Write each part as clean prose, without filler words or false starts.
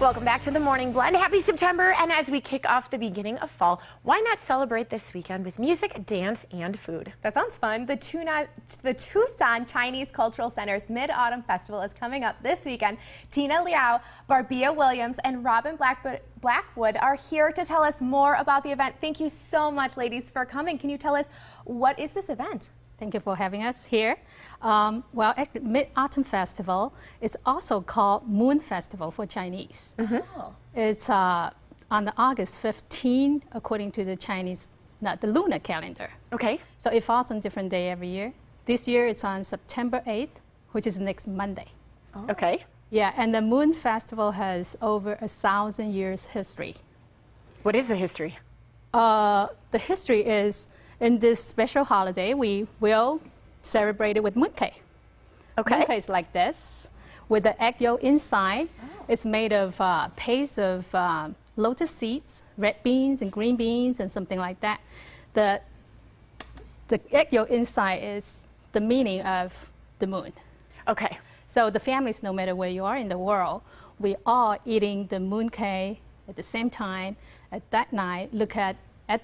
Welcome back to the Morning Blend. Happy September, and as we kick off the beginning of fall, why not celebrate this weekend with music, dance, and food? That sounds fun. The Tucson Chinese Cultural Center's Mid-Autumn Festival is coming up this weekend. Tina Liao, Barbia Williams, and Robin Blackwood are here to tell us more about the event. Thank you so much, ladies, for coming. Can you tell us, what is this event? Thank you for having us here. Well, actually, Mid-Autumn Festival is also called Moon Festival for Chinese. Oh. It's on the August 15, according to the Chinese, the lunar calendar. Okay. So it falls on different day every year. This year it's on September 8th, which is next Monday. Oh. Okay. Yeah, and the Moon Festival has over 1,000 years history. What is the history? The history is, in this special holiday, we will celebrate it with mooncake. Okay. Mooncake is like this, with the egg yolk inside. Oh. It's made of paste of lotus seeds, red beans and green beans and something like that. The egg yolk inside is the meaning of the moon. Okay. So the families, no matter where you are in the world, we are eating the mooncake at the same time. At that night, look at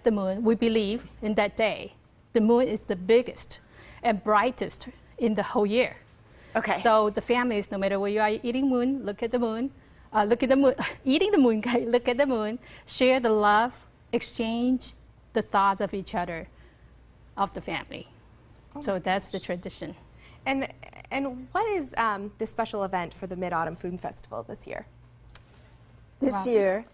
the moon. We believe in that day, the moon is the biggest and brightest in the whole year. Okay. So the families, no matter where you are eating moon, look at the moon, eating the mooncake, look at the moon, share the love, exchange the thoughts of each other, of the family. Oh, so that's the tradition. And what is this special event for the Mid-Autumn Food Festival this year? This year,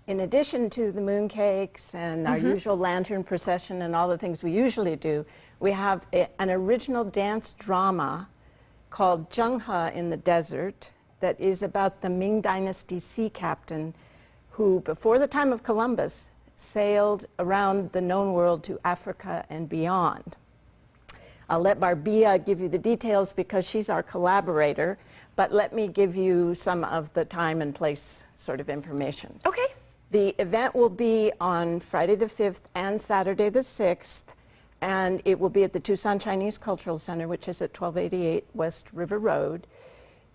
in addition to the mooncakes and our usual lantern procession and all the things we usually do, we have an original dance drama called Zhenghe in the Desert that is about the Ming Dynasty sea captain who, before the time of Columbus, sailed around the known world to Africa and beyond. I'll let Barbia give you the details because she's our collaborator, but let me give you some of the time and place sort of information. Okay. The event will be on Friday the 5th and Saturday the 6th, and it will be at the Tucson Chinese Cultural Center, which is at 1288 West River Road.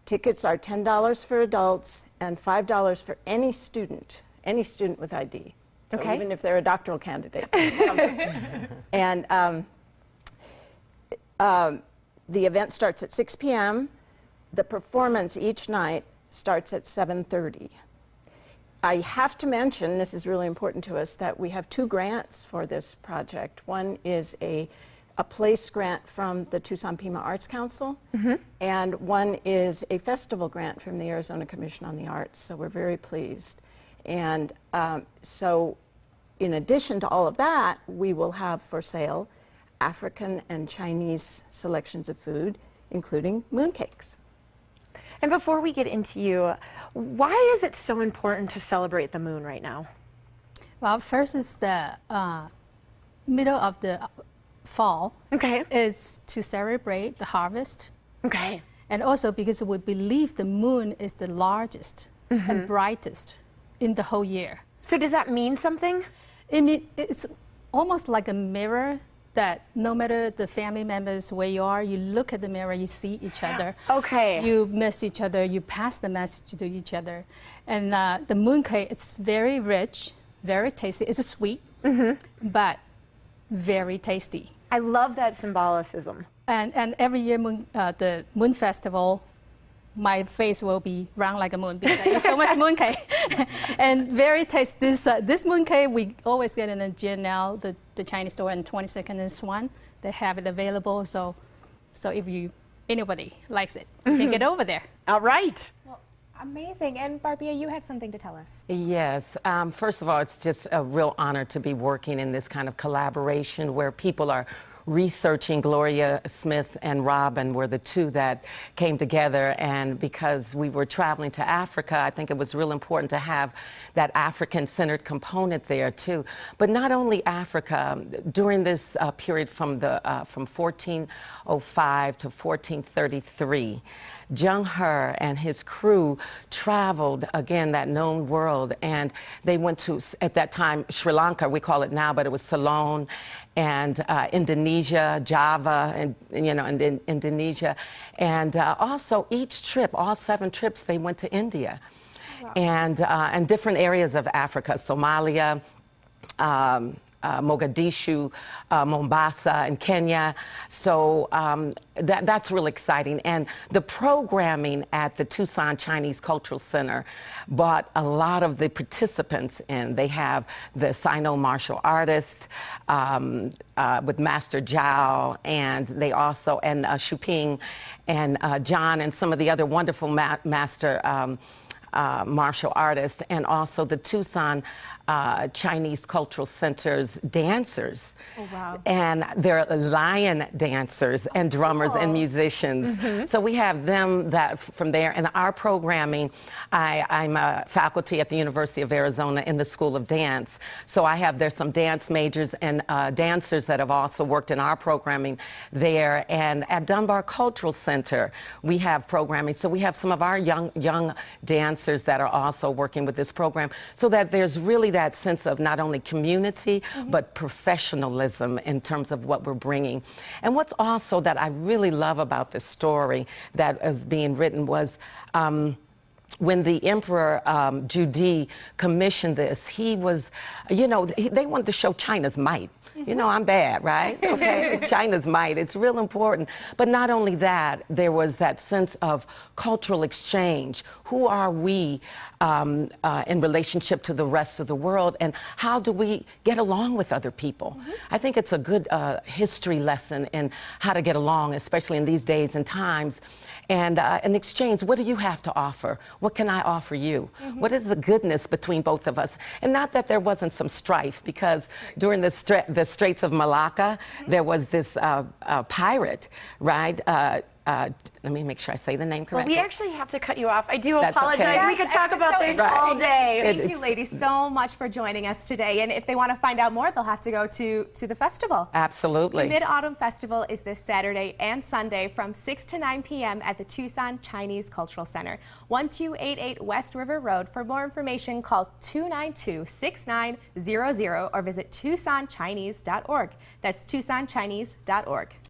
Tickets are $10 for adults and $5 for any student with ID. So okay. Even if they're a doctoral candidate. And the event starts at 6 p.m. The performance each night starts at 7:30. I have to mention, this is really important to us, that we have 2 grants for this project. One is a place grant from the Tucson Pima Arts Council, and one is a festival grant from the Arizona Commission on the Arts, so we're very pleased. And so in addition to all of that, we will have for sale African and Chinese selections of food, including mooncakes. And before we get into you, why is it so important to celebrate the moon right now? Well, first is the middle of the fall. Okay. Is to celebrate the harvest. Okay. And also because we believe the moon is the largest and brightest in the whole year. So does that mean something? It's almost like a mirror that no matter the family members where you are, you look at the mirror, you see each other. Okay. You miss each other, you pass the message to each other. And the mooncake, it's very rich, very tasty. It's sweet, but very tasty. I love that symbolicism. And every year, the Moon Festival, my face will be round like a moon because I eat so much mooncake. And very tasty. This mooncake, we always get in the GNL, the Chinese store in 22nd and Swan. They have it available, so if anybody likes it, you can get over there. All right. Well, amazing. And Barbia, you had something to tell us. Yes. First of all, it's just a real honor to be working in this kind of collaboration where people are researching. Gloria Smith and Robin were the 2 that came together, and because we were traveling to Africa, I think it was real important to have that African-centered component there too. But not only Africa, during this period from 1405 to 1433, Zheng He and his crew traveled, again, that known world, and they went to, at that time, Sri Lanka, we call it now, but it was Ceylon, and Indonesia, Java, and in Indonesia. And also each trip, all 7 trips, they went to India. and different areas of Africa, Somalia, Mogadishu, Mombasa, and Kenya. So that's really exciting. And the programming at the Tucson Chinese Cultural Center brought a lot of the participants in. They have the Sino martial artist with Master Zhao, and they also, and Shuping and John, and some of the other wonderful master martial artists, and also the Tucson Chinese Cultural Center's dancers. Oh, wow. And they're lion dancers and drummers and musicians. So we have them from there. And our programming, I'm a faculty at the University of Arizona in the School of Dance. So there's some dance majors and dancers that have also worked in our programming there. And at Dunbar Cultural Center, we have programming. So we have some of our young dancers that are also working with this program, so that there's really that sense of not only community, but professionalism in terms of what we're bringing. And what's also that I really love about this story that is being written was when the Emperor Judi commissioned this, he was, they wanted to show China's might. You know, I'm bad, right? Okay, China's might, it's real important. But not only that, there was that sense of cultural exchange. Who are we in relationship to the rest of the world, and how do we get along with other people? I think it's a good history lesson in how to get along, especially in these days and times. And an exchange, what do you have to offer? What can I offer you? What is the goodness between both of us? And not that there wasn't some strife, because during the Straits of Malacca, there was this pirate, right? Let me make sure I say the name correctly. Well, we actually have to cut you off. I do That's apologize. okay. We could talk about this Right. all day. Thank you, ladies, so much for joining us today. And if they want to find out more, they'll have to go to the festival. Absolutely. The Mid-Autumn Festival is this Saturday and Sunday from 6 to 9 p.m. at the Tucson Chinese Cultural Center, 1288 West River Road. For more information, call 292-6900 or visit TucsonChinese.org. That's TucsonChinese.org.